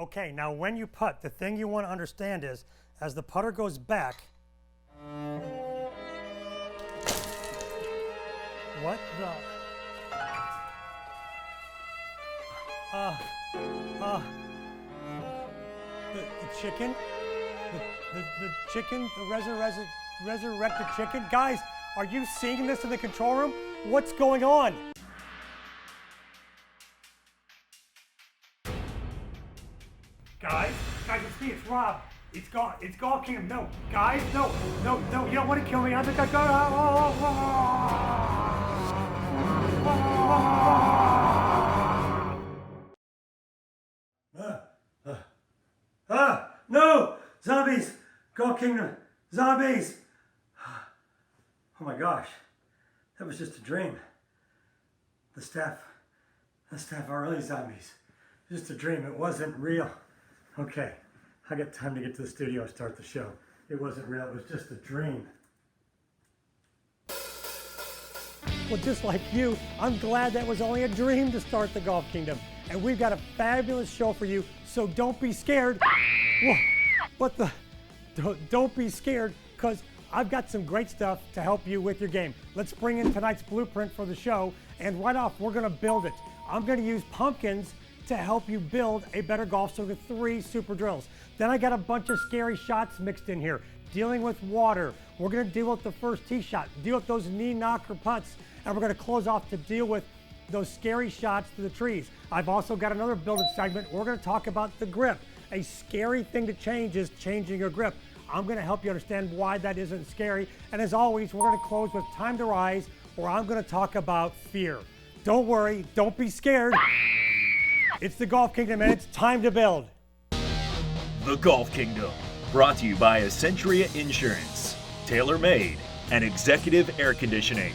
Okay, now when you putt, the thing you want to understand is, as the putter goes back, what the? The chicken? The chicken? The resurrected chicken? Guys, are you seeing this in the control room? What's going on? Guys, it's me, it's Rob. It's Golf Kingdom. No, guys, no, you don't want to kill me. I think I got no! Zombies! Golf Kingdom! Zombies! Oh my gosh, that was just a dream. The staff are really zombies. Just a dream, it wasn't real. Okay, I got time to get to the studio and start the show. It wasn't real, it was just a dream. Well, just like you, I'm glad that was only a dream to start the Golf Kingdom. And we've got a fabulous show for you, so don't be scared. Whoa, what the? Don't be scared, because I've got some great stuff to help you with your game. Let's bring in tonight's blueprint for the show, and right off, we're gonna build it. I'm gonna use pumpkins to help you build a better golf swing with 3 super drills. Then I got a bunch of scary shots mixed in here, dealing with water. We're gonna deal with the first tee shot, deal with those knee knocker putts, and we're gonna close off to deal with those scary shots to the trees. I've also got another build-it segment. We're gonna talk about the grip. A scary thing to change is changing your grip. I'm gonna help you understand why that isn't scary. And as always, we're gonna close with Time to Rise, where I'm gonna talk about fear. Don't worry, don't be scared. It's the Golf Kingdom and it's time to build. The Golf Kingdom, brought to you by Essentia Insurance, TaylorMade, and Executive Air Conditioning.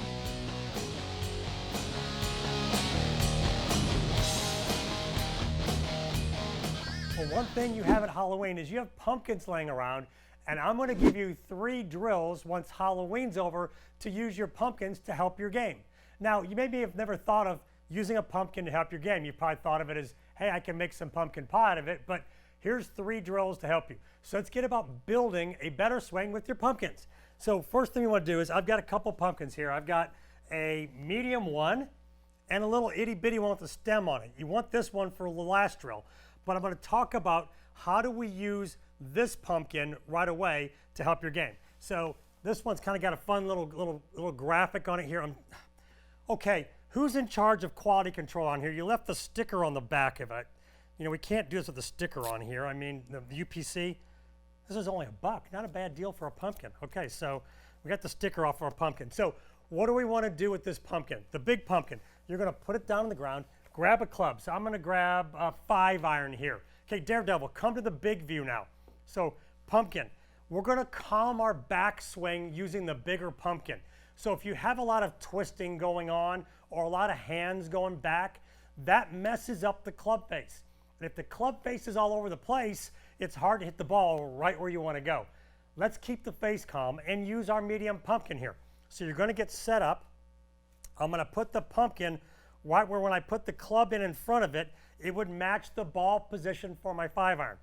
Well, one thing you have at Halloween is you have pumpkins laying around, and I'm going to give you 3 drills once Halloween's over to use your pumpkins to help your game. Now, you maybe have never thought of using a pumpkin to help your game. You probably thought of it as, hey, I can make some pumpkin pie out of it, but here's 3 drills to help you. So let's get about building a better swing with your pumpkins. So first thing you want to do is, I've got a couple pumpkins here. I've got a medium one and a little itty bitty one with a stem on it. You want this one for the last drill, but I'm going to talk about how do we use this pumpkin right away to help your game. So this one's kind of got a fun little graphic on it here. Okay, who's in charge of quality control on here? You left the sticker on the back of it. You know, we can't do this with the sticker on here. I mean, the UPC, this is only $1. Not a bad deal for a pumpkin. Okay, so we got the sticker off our pumpkin. So what do we want to do with this pumpkin? The big pumpkin. You're going to put it down on the ground, grab a club. So I'm going to grab a 5-iron here. Okay, Daredevil, come to the big view now. So pumpkin, we're going to calm our backswing using the bigger pumpkin. So if you have a lot of twisting going on or a lot of hands going back, that messes up the club face. And if the club face is all over the place, it's hard to hit the ball right where you want to go. Let's keep the face calm and use our medium pumpkin here. So you're going to get set up. I'm going to put the pumpkin right where when I put the club in front of it, it would match the ball position for my 5-iron.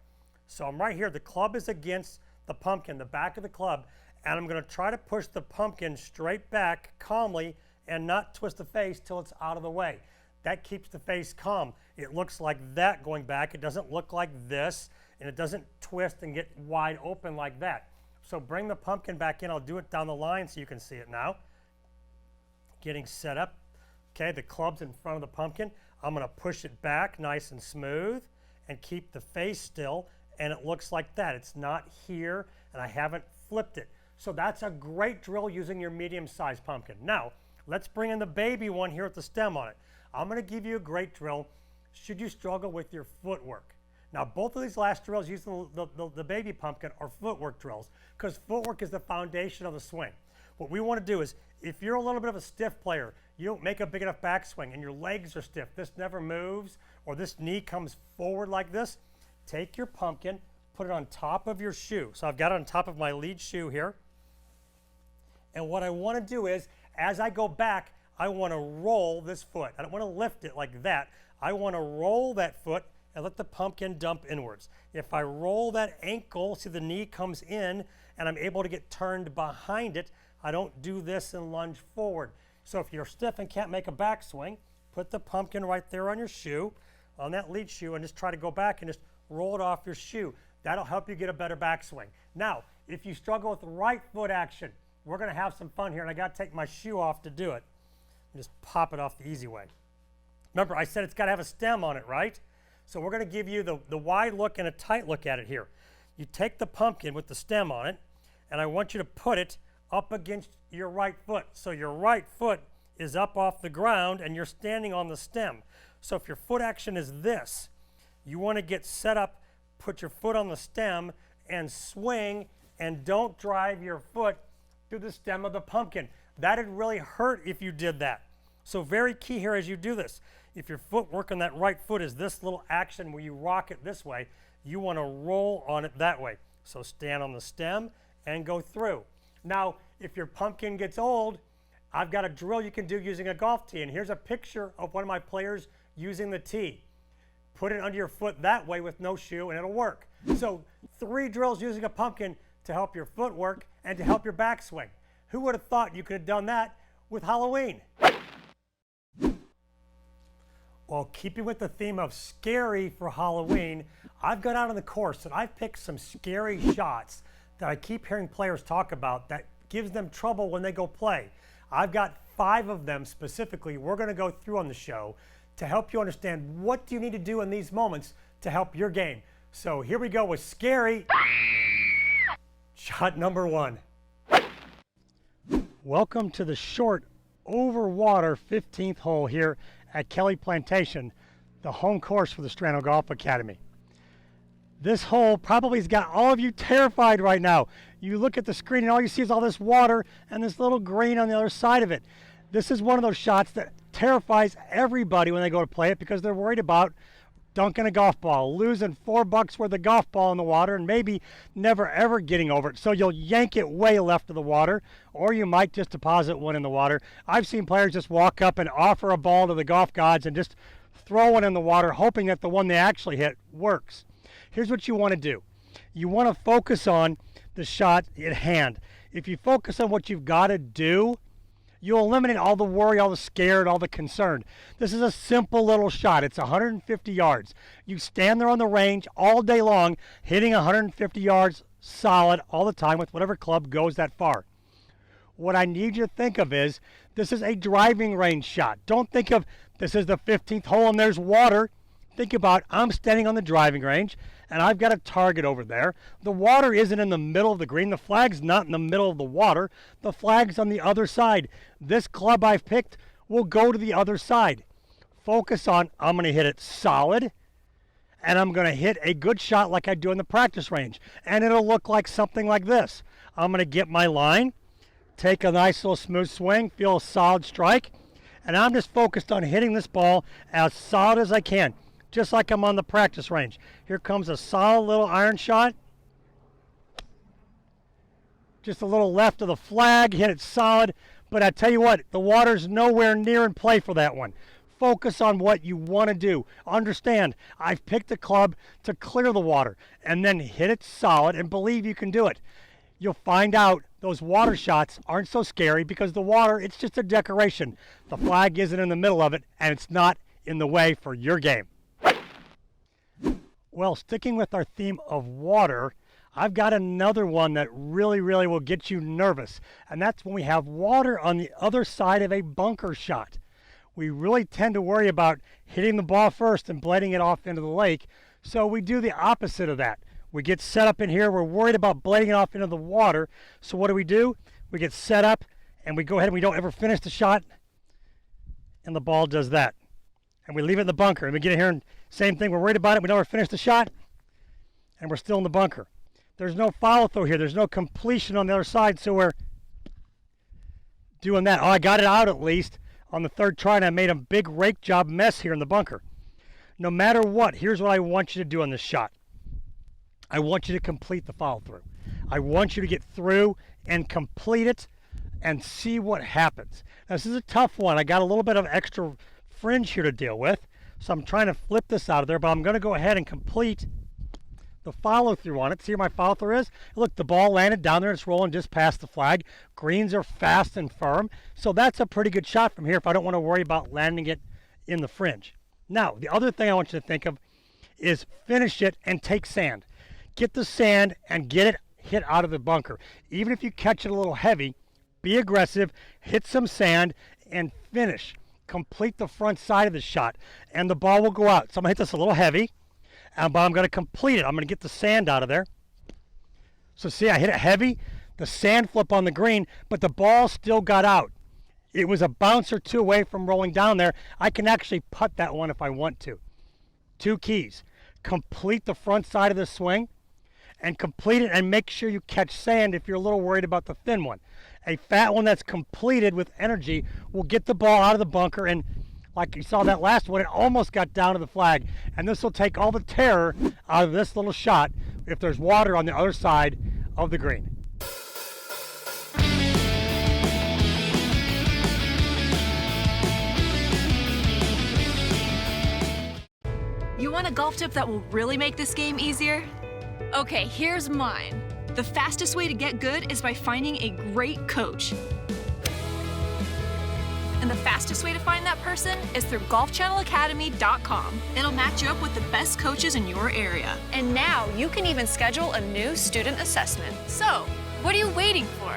So I'm right here. The club is against the pumpkin, the back of the club, and I'm going to try to push the pumpkin straight back calmly and not twist the face till it's out of the way. That keeps the face calm. It looks like that going back. It doesn't look like this, and it doesn't twist and get wide open like that. So bring the pumpkin back in. I'll do it down the line so you can see it now. Getting set up. Okay, the club's in front of the pumpkin. I'm going to push it back nice and smooth and keep the face still, and it looks like that. It's not here, and I haven't flipped it. So that's a great drill using your medium-sized pumpkin. Now, let's bring in the baby one here with the stem on it. I'm going to give you a great drill should you struggle with your footwork. Now, both of these last drills using the baby pumpkin are footwork drills, because footwork is the foundation of the swing. What we want to do is, if you're a little bit of a stiff player, you don't make a big enough backswing and your legs are stiff, this never moves, or this knee comes forward like this, take your pumpkin, put it on top of your shoe. So I've got it on top of my lead shoe here. And what I want to do is, as I go back, I want to roll this foot. I don't want to lift it like that. I want to roll that foot and let the pumpkin dump inwards. If I roll that ankle, see the knee comes in, and I'm able to get turned behind it, I don't do this and lunge forward. So if you're stiff and can't make a backswing, put the pumpkin right there on your shoe, on that lead shoe, and just try to go back and just roll it off your shoe. That'll help you get a better backswing. Now, if you struggle with right foot action, we're going to have some fun here, and I got to take my shoe off to do it. And just pop it off the easy way. Remember, I said it's got to have a stem on it, right? So we're going to give you the wide look and a tight look at it here. You take the pumpkin with the stem on it, and I want you to put it up against your right foot. So your right foot is up off the ground, and you're standing on the stem. So if your foot action is this, you want to get set up, put your foot on the stem, and swing, and don't drive your foot through the stem of the pumpkin. That'd really hurt if you did that. So very key here as you do this. If your footwork on that right foot is this little action where you rock it this way, you want to roll on it that way. So stand on the stem and go through. Now, if your pumpkin gets old, I've got a drill you can do using a golf tee. And here's a picture of one of my players using the tee. Put it under your foot that way with no shoe and it'll work. So 3 drills using a pumpkin to help your footwork and to help your backswing. Who would have thought you could have done that with Halloween? Well, keeping with the theme of scary for Halloween, I've gone out on the course and I've picked some scary shots that I keep hearing players talk about that gives them trouble when they go play. I've got 5 of them specifically we're going to go through on the show to help you understand what do you need to do in these moments to help your game. So here we go with scary shot number 1. Welcome to the short over water 15th hole here at Kelly Plantation, the home course for the Strano Golf Academy. This hole probably has got all of you terrified right now. You look at the screen and all you see is all this water and this little green on the other side of it. This is one of those shots that terrifies everybody when they go to play it because they're worried about dunking a golf ball, losing $4 worth of golf ball in the water, and maybe never ever getting over it. So you'll yank it way left of the water, or you might just deposit one in the water. I've seen players just walk up and offer a ball to the golf gods and just throw one in the water, hoping that the one they actually hit works. Here's what you want to do. You want to focus on the shot at hand. If you focus on what you've got to do, you'll eliminate all the worry, all the scared, all the concern. This is a simple little shot. It's 150 yards. You stand there on the range all day long, hitting 150 yards solid all the time with whatever club goes that far. What I need you to think of is this is a driving range shot. Don't think of this is the 15th hole and there's water. Think about I'm standing on the driving range and I've got a target over there. The water isn't in the middle of the green. The flag's not in the middle of the water. The flag's on the other side. This club I've picked will go to the other side. Focus on I'm going to hit it solid and I'm going to hit a good shot like I do in the practice range. And it'll look like something like this. I'm going to get my line, take a nice little smooth swing, feel a solid strike, and I'm just focused on hitting this ball as solid as I can. Just like I'm on the practice range. Here comes a solid little iron shot. Just a little left of the flag, hit it solid. But I tell you what, the water's nowhere near in play for that one. Focus on what you want to do. Understand, I've picked a club to clear the water and then hit it solid and believe you can do it. You'll find out those water shots aren't so scary because the water, it's just a decoration. The flag isn't in the middle of it and it's not in the way for your game. Well, sticking with our theme of water, I've got another one that really will get you nervous. And that's when we have water on the other side of a bunker shot. We really tend to worry about hitting the ball first and blading it off into the lake. So we do the opposite of that. We get set up in here. We're worried about blading it off into the water. So what do? We get set up and we go ahead and we don't ever finish the shot. And the ball does that. And we leave it in the bunker. And we get in here and same thing, we're worried about it, we never finish the shot, and we're still in the bunker. There's no follow through here, there's no completion on the other side, so we're doing that. Oh, I got it out at least on the third try, and I made a big rake job mess here in the bunker. No matter what, here's what I want you to do on this shot. I want you to complete the follow through. I want you to get through and complete it and see what happens. Now, this is a tough one. I got a little bit of extra fringe here to deal with. So I'm trying to flip this out of there, but I'm going to go ahead and complete the follow through on it. See where my follow through is? Look, the ball landed down there. It's rolling just past the flag. Greens are fast and firm. So that's a pretty good shot from here if I don't want to worry about landing it in the fringe. Now, the other thing I want you to think of is finish it and take sand. Get the sand and get it hit out of the bunker. Even if you catch it a little heavy, be aggressive, hit some sand, and finish. Complete the front side of the shot, and the ball will go out. So I'm going to hit this a little heavy, but I'm going to complete it. I'm going to get the sand out of there. So see, I hit it heavy, the sand flip on the green, but the ball still got out. It was a bounce or two away from rolling down there. I can actually putt that one if I want to. 2 keys. Complete the front side of the swing, and complete it and make sure you catch sand if you're a little worried about the thin one. A fat one that's completed with energy will get the ball out of the bunker, and like you saw that last one, it almost got down to the flag. And this will take all the terror out of this little shot if there's water on the other side of the green. You want a golf tip that will really make this game easier? Okay, here's mine. The fastest way to get good is by finding a great coach. And the fastest way to find that person is through golfchannelacademy.com. It'll match you up with the best coaches in your area. And now you can even schedule a new student assessment. So, what are you waiting for?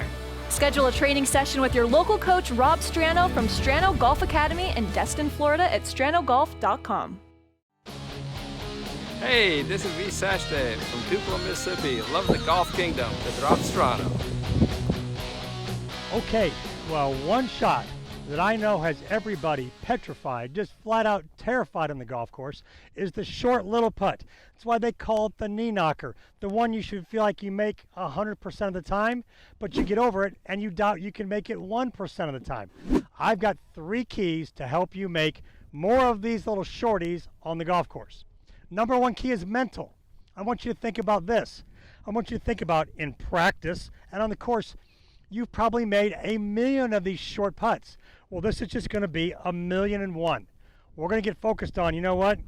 Schedule a training session with your local coach, Rob Strano from Strano Golf Academy in Destin, Florida at stranogolf.com. Hey, this is V. Sashdev from Tupelo, Mississippi. Love the Golf Kingdom with Rob Strano. Okay, well, one shot that I know has everybody petrified, just flat out terrified on the golf course, is the short little putt. That's why they call it the knee knocker, the one you should feel like you make 100% of the time, but you get over it and you doubt you can make it 1% of the time. I've got 3 keys to help you make more of these little shorties on the golf course. Number 1 key is mental. I want you to think about this. I want you to think about in practice and on the course, you've probably made 1,000,000 of these short putts. Well, this is just going to be 1,000,001. We're going to get focused on, you know what?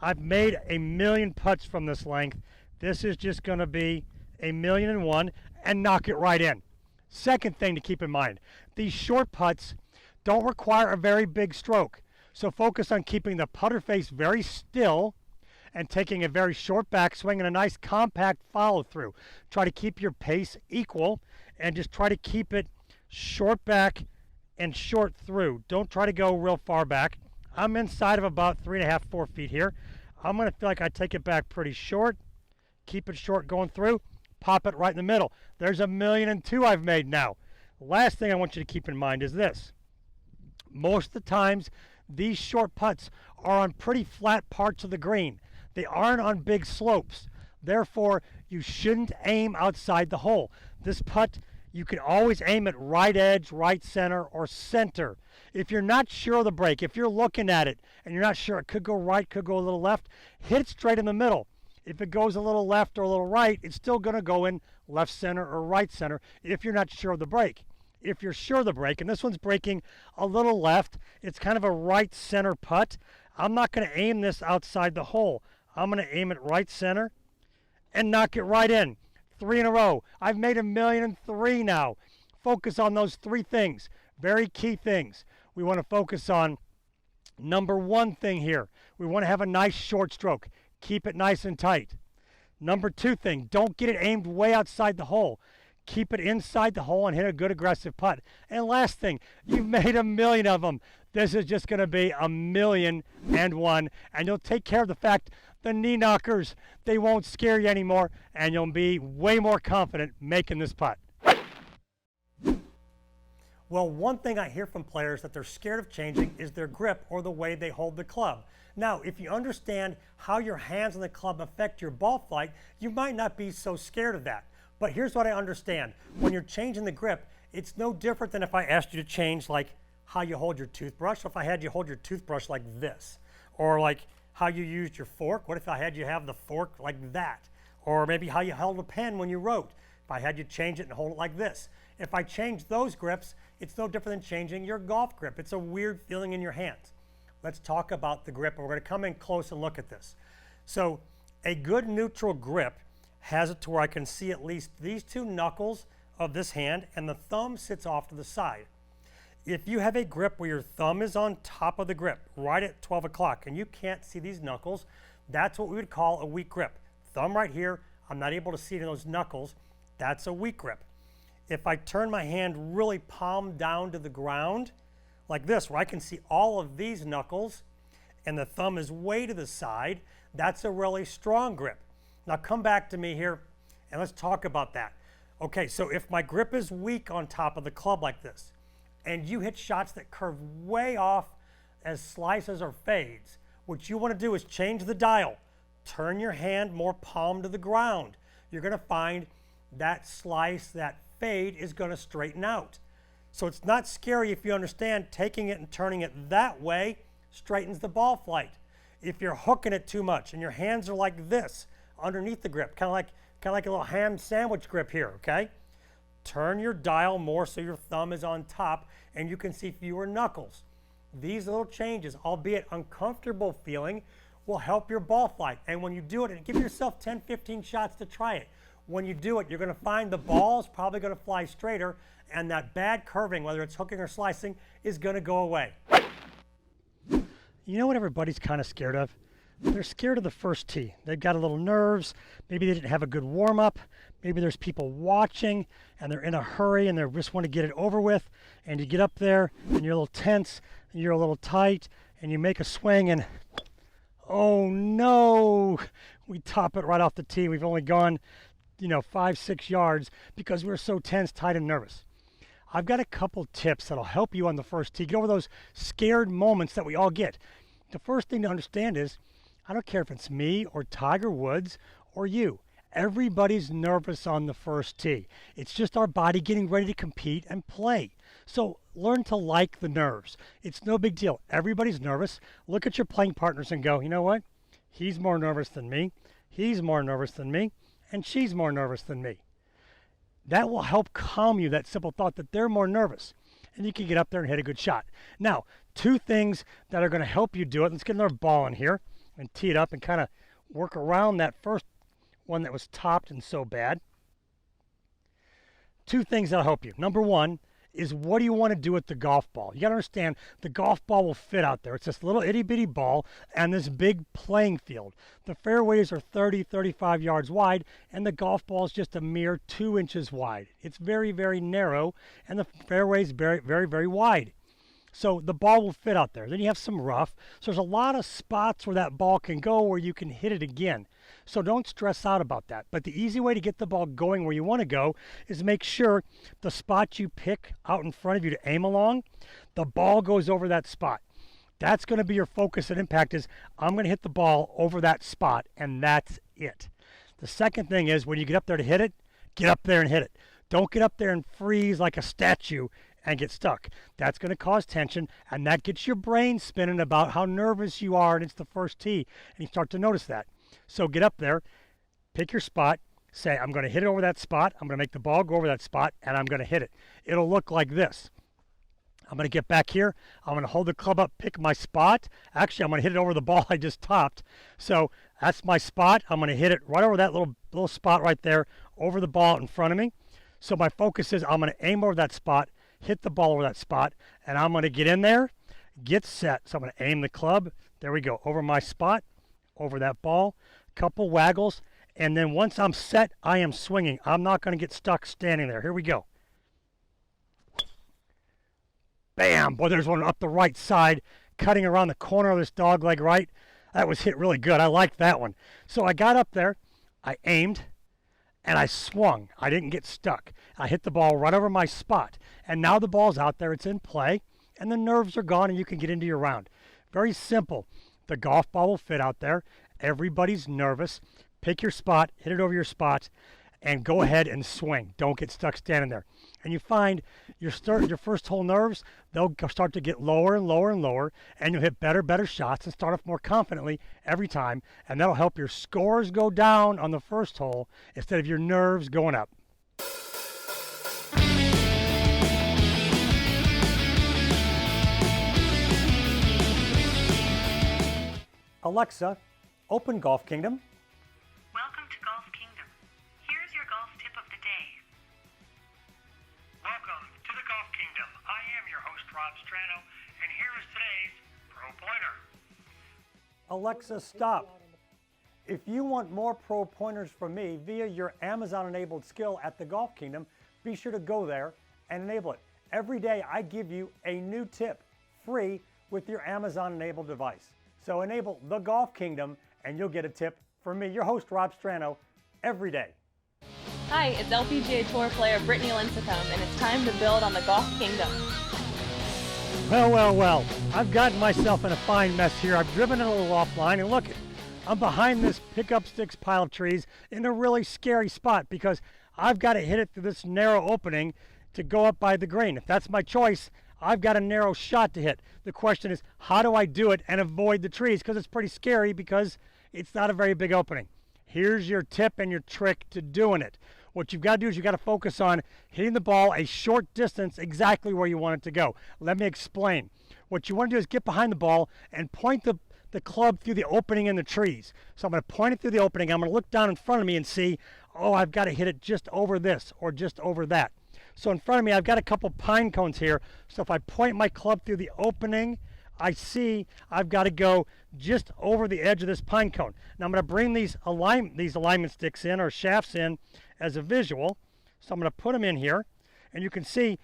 I've made 1,000,000 putts from this length. This is just going to be 1,000,001 and knock it right in. Second thing to keep in mind, these short putts don't require a very big stroke. So focus on keeping the putter face very still and taking a very short backswing and a nice compact follow through. Try to keep your pace equal and just try to keep it short back and short through. Don't try to go real far back. I'm inside of about 3.5, 4 feet here. I'm going to feel like I take it back pretty short, keep it short going through, pop it right in the middle. There's 1,000,002 I've made now. Last thing I want you to keep in mind is this. Most of the times, these short putts are on pretty flat parts of the green. They aren't on big slopes. Therefore, you shouldn't aim outside the hole. This putt, you can always aim at right edge, right center, or center. If you're not sure of the break, if you're looking at it and you're not sure it could go right, could go a little left, hit it straight in the middle. If it goes a little left or a little right, it's still going to go in left center or right center if you're not sure of the break. If you're sure of the break, and this one's breaking a little left, it's kind of a right center putt, I'm not going to aim this outside the hole. I'm going to aim it right center and knock it right in. 3 in a row. I've made 1,000,003 now. Focus on those 3 things. Very key things. We want to focus on number 1 thing here. We want to have a nice short stroke. Keep it nice and tight. Number 2 thing, don't get it aimed way outside the hole. Keep it inside the hole and hit a good aggressive putt. And last thing, you've made 1,000,000 of them. This is just going to be 1,000,001, and you'll take care of the fact the knee knockers, they won't scare you anymore, and you'll be way more confident making this putt. Well, one thing I hear from players that they're scared of changing is their grip or the way they hold the club. Now, if you understand how your hands on the club affect your ball flight, you might not be so scared of that. But here's what I understand. When you're changing the grip, it's no different than if I asked you to change like how you hold your toothbrush, or if I had you hold your toothbrush like this, or like how you used your fork. What if I had you have the fork like that? Or maybe how you held a pen when you wrote. If I had you change it and hold it like this. If I change those grips, it's no different than changing your golf grip. It's a weird feeling in your hands. let's talk about the grip. And we're going to come in close and look at this. So a good neutral grip has it to where I can see at least these two knuckles of this hand, and the thumb sits off to the side. If you have a grip where your thumb is on top of the grip, right at 12 o'clock, and you can't see these knuckles, that's what we would call a weak grip. Thumb right here, I'm not able to see those knuckles, that's a weak grip. If I turn my hand really palm down to the ground, like this, where I can see all of these knuckles, and the thumb is way to the side, that's a really strong grip. Now come back to me here, and let's talk about that. Okay, so if my grip is weak on top of the club like this, and you hit shots that curve way off as slices or fades, what you want to do is change the dial. Turn your hand more palm to the ground. You're going to find that slice, that fade is going to straighten out. So it's not scary if you understand taking it and turning it that way straightens the ball flight. If you're hooking it too much and your hands are like this underneath the grip, kind of like a little ham sandwich grip here, okay? Turn your dial more so your thumb is on top and you can see fewer knuckles. These little changes, albeit uncomfortable feeling, will help your ball flight. And when you do it, and give yourself 10, 15 shots to try it. When you do it, you're going to find the ball is probably going to fly straighter, and that bad curving, whether it's hooking or slicing, is going to go away. You know what everybody's kind of scared of? They're scared of the first tee. They've got a little nerves. Maybe they didn't have a good warm-up. Maybe there's people watching and they're in a hurry and they just want to get it over with. And you get up there and you're a little tense and you're a little tight and you make a swing and, oh no, we top it right off the tee. We've only gone, 5-6 yards because we're so tense, tight, and nervous. I've got a couple tips that'll help you on the first tee. Get over those scared moments that we all get. The first thing to understand is, I don't care if it's me or Tiger Woods or you. Everybody's nervous on the first tee. It's just our body getting ready to compete and play. So learn to like the nerves. It's no big deal. Everybody's nervous. Look at your playing partners and go, you know what? He's more nervous than me. He's more nervous than me. And she's more nervous than me. That will help calm you, that simple thought that they're more nervous. And you can get up there and hit a good shot. Now, two things that are going to help you do it. Let's get another ball in here and tee it up and kind of work around that first one that was topped and so bad. Two things that'll help you. Number one is, what do you want to do with the golf ball? You got to understand, the golf ball will fit out there. It's this little itty bitty ball and this big playing field. The fairways are 30, 35 yards wide, and the golf ball is just a mere 2 inches wide. It's very, very narrow, and the fairway is very, very, very wide. So the ball will fit out there. Then you have some rough. So there's a lot of spots where that ball can go where you can hit it again. So don't stress out about that. But the easy way to get the ball going where you want to go is make sure the spot you pick out in front of you to aim along, the ball goes over that spot. That's going to be your focus and impact is, I'm going to hit the ball over that spot, and that's it. The second thing is, when you get up there to hit it, get up there and hit it. Don't get up there and freeze like a statue and get stuck. That's going to cause tension, and that gets your brain spinning about how nervous you are, and it's the first tee, and you start to notice that. So get up there, pick your spot, say, I'm going to hit it over that spot, I'm going to make the ball go over that spot, and I'm going to hit it. It'll look like this. I'm going to get back here, I'm going to hold the club up, pick my spot. Actually, I'm going to hit it over the ball I just topped. So that's my spot. I'm going to hit it right over that little spot right there, over the ball in front of me. So my focus is, I'm going to aim over that spot, hit the ball over that spot, and I'm going to get in there, get set. So I'm going to aim the club, there we go, over my spot, over that ball, couple waggles, and then once I'm set, I am swinging. I'm not going to get stuck standing there. Here we go. Bam! Boy, there's one up the right side, cutting around the corner of this dog leg right. That was hit really good. I liked that one. So I got up there, I aimed, and I swung. I didn't get stuck. I hit the ball right over my spot. And now the ball's out there, it's in play, and the nerves are gone and you can get into your round. Very simple. The golf ball will fit out there. Everybody's nervous. Pick your spot, hit it over your spot, and go ahead and swing. Don't get stuck standing there. And you find your first hole nerves, they'll start to get lower and lower and lower, and you'll hit better shots and start off more confidently every time, and that'll help your scores go down on the first hole instead of your nerves going up. Alexa, open Golf Kingdom. Welcome to Golf Kingdom. Here's your golf tip of the day. Welcome to the Golf Kingdom. I am your host, Rob Strano, and here is today's Pro Pointer. Alexa, stop. If you want more Pro Pointers from me via your Amazon-enabled skill at the Golf Kingdom, be sure to go there and enable it. Every day I give you a new tip, free, with your Amazon-enabled device. So enable the Golf Kingdom and you'll get a tip from me, your host, Rob Strano, every day. Hi, it's LPGA Tour player Brittany Lincecum, and it's time to build on the Golf Kingdom. Well. I've gotten myself in a fine mess here. I've driven it a little offline, and look, I'm behind this pickup sticks pile of trees in a really scary spot because I've got to hit it through this narrow opening to go up by the green. If that's my choice, I've got a narrow shot to hit. The question is, how do I do it and avoid the trees? Because it's pretty scary because it's not a very big opening. Here's your tip and your trick to doing it. What you've got to do is you've got to focus on hitting the ball a short distance exactly where you want it to go. Let me explain. What you want to do is get behind the ball and point the club through the opening in the trees. So I'm going to point it through the opening. I'm going to look down in front of me and see, oh, I've got to hit it just over this or just over that. So in front of me, I've got a couple pine cones here. So if I point my club through the opening, I see I've got to go just over the edge of this pine cone. Now I'm going to bring these alignment sticks in, or shafts in, as a visual. So I'm going to put them in here. And you can see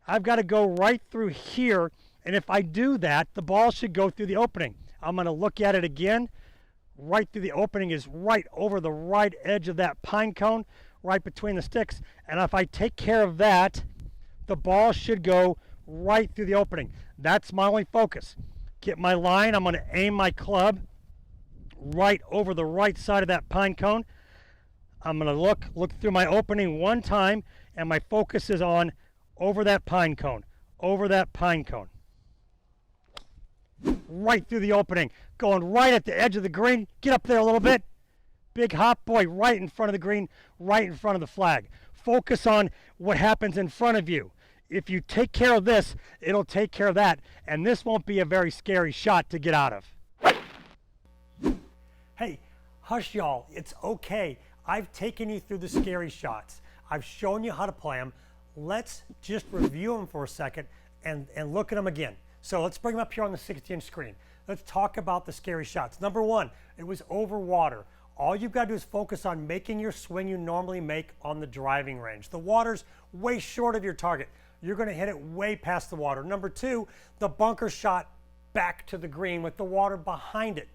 I've got to go right through here. And if I do that, the ball should go through the opening. I'm going to look at it again. Right through the opening is right over the right edge of that pine cone, right between the sticks. And if I take care of that, the ball should go right through the opening. That's my only focus. Get my line. I'm going to aim my club right over the right side of that pine cone. I'm going to look through my opening one time, and my focus is on over that pine cone, over that pine cone. Right through the opening, going right at the edge of the green. Get up there a little bit. Big hop, boy, right in front of the green, right in front of the flag. Focus on what happens in front of you. If you take care of this, it'll take care of that, and this won't be a very scary shot to get out of. Hey, hush y'all, it's okay. I've taken you through the scary shots. I've shown you how to play them. Let's just review them for a second and look at them again. So let's bring them up here on the 60-inch screen. Let's talk about the scary shots. Number one, it was over water. All you've got to do is focus on making your swing you normally make on the driving range. The water's way short of your target. You're going to hit it way past the water. Number two, the bunker shot back to the green with the water behind it.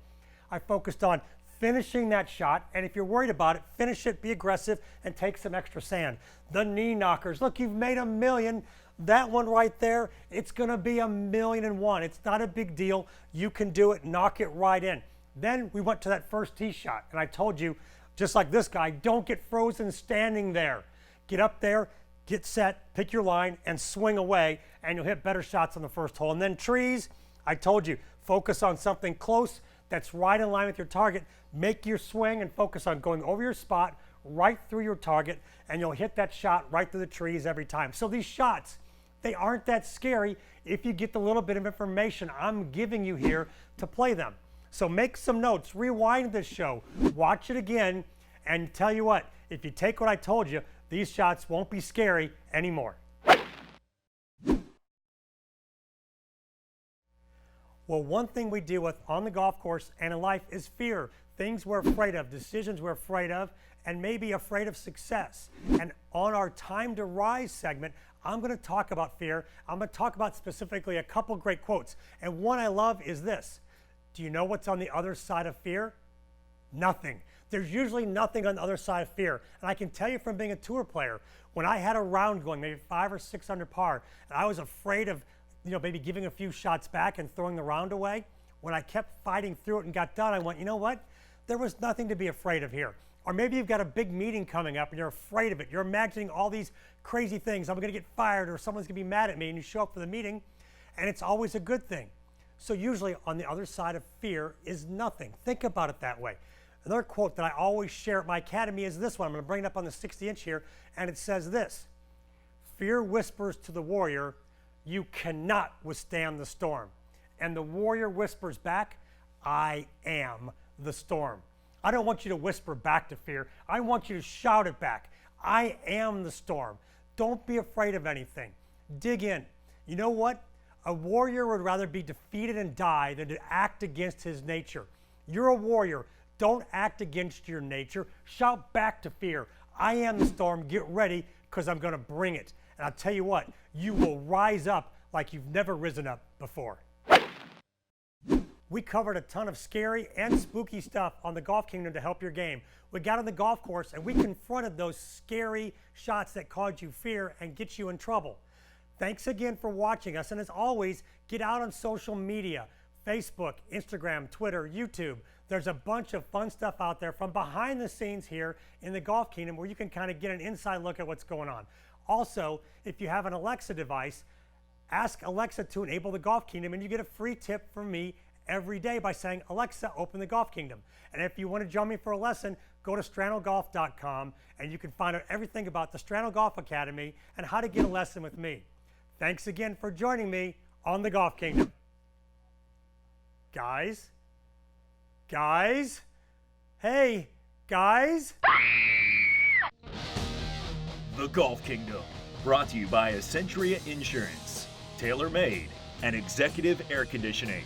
I focused on finishing that shot, and if you're worried about it, finish it, be aggressive, and take some extra sand. The knee knockers. Look, you've made 1,000,000. That one right there, it's going to be 1,000,001. It's not a big deal. You can do it. Knock it right in. Then we went to that first tee shot, and I told you, just like this guy, don't get frozen standing there. Get up there, get set, pick your line, and swing away, and you'll hit better shots on the first hole. And then trees, I told you, focus on something close that's right in line with your target. Make your swing and focus on going over your spot, right through your target, and you'll hit that shot right through the trees every time. So these shots, they aren't that scary if you get the little bit of information I'm giving you here to play them. So make some notes, rewind this show, watch it again, and tell you what, if you take what I told you, these shots won't be scary anymore. Well, one thing we deal with on the golf course and in life is fear. Things we're afraid of, decisions we're afraid of, and maybe afraid of success. And on our Time to Rise segment, I'm going to talk about fear. I'm going to talk about specifically a couple great quotes. And one I love is this. Do you know what's on the other side of fear? Nothing. There's usually nothing on the other side of fear. And I can tell you from being a tour player, when I had a round going, maybe 5 or 6 under par, and I was afraid of, maybe giving a few shots back and throwing the round away, when I kept fighting through it and got done, I went, you know what? There was nothing to be afraid of here. Or maybe you've got a big meeting coming up and you're afraid of it. You're imagining all these crazy things. I'm going to get fired or someone's going to be mad at me, and you show up for the meeting, and it's always a good thing. So usually on the other side of fear is nothing. Think about it that way. Another quote that I always share at my academy is this one. I'm going to bring it up on the 60-inch here, and it says this. Fear whispers to the warrior, you cannot withstand the storm. And the warrior whispers back, I am the storm. I don't want you to whisper back to fear. I want you to shout it back. I am the storm. Don't be afraid of anything. Dig in. You know what? A warrior would rather be defeated and die than to act against his nature. You're a warrior. Don't act against your nature. Shout back to fear. I am the storm. Get ready, because I'm going to bring it. And I'll tell you what, you will rise up like you've never risen up before. We covered a ton of scary and spooky stuff on the Golf Kingdom to help your game. We got on the golf course and we confronted those scary shots that cause you fear and get you in trouble. Thanks again for watching us, and as always, get out on social media, Facebook, Instagram, Twitter, YouTube. There's a bunch of fun stuff out there from behind the scenes here in the Golf Kingdom where you can kind of get an inside look at what's going on. Also, if you have an Alexa device, ask Alexa to enable the Golf Kingdom and you get a free tip from me every day by saying, Alexa, open the Golf Kingdom. And if you want to join me for a lesson, go to stranogolf.com and you can find out everything about the Strano Golf Academy and how to get a lesson with me. Thanks again for joining me on the Golf Kingdom. Guys? Hey, guys? The Golf Kingdom, brought to you by Centuria Insurance, tailor-made, and executive air conditioning.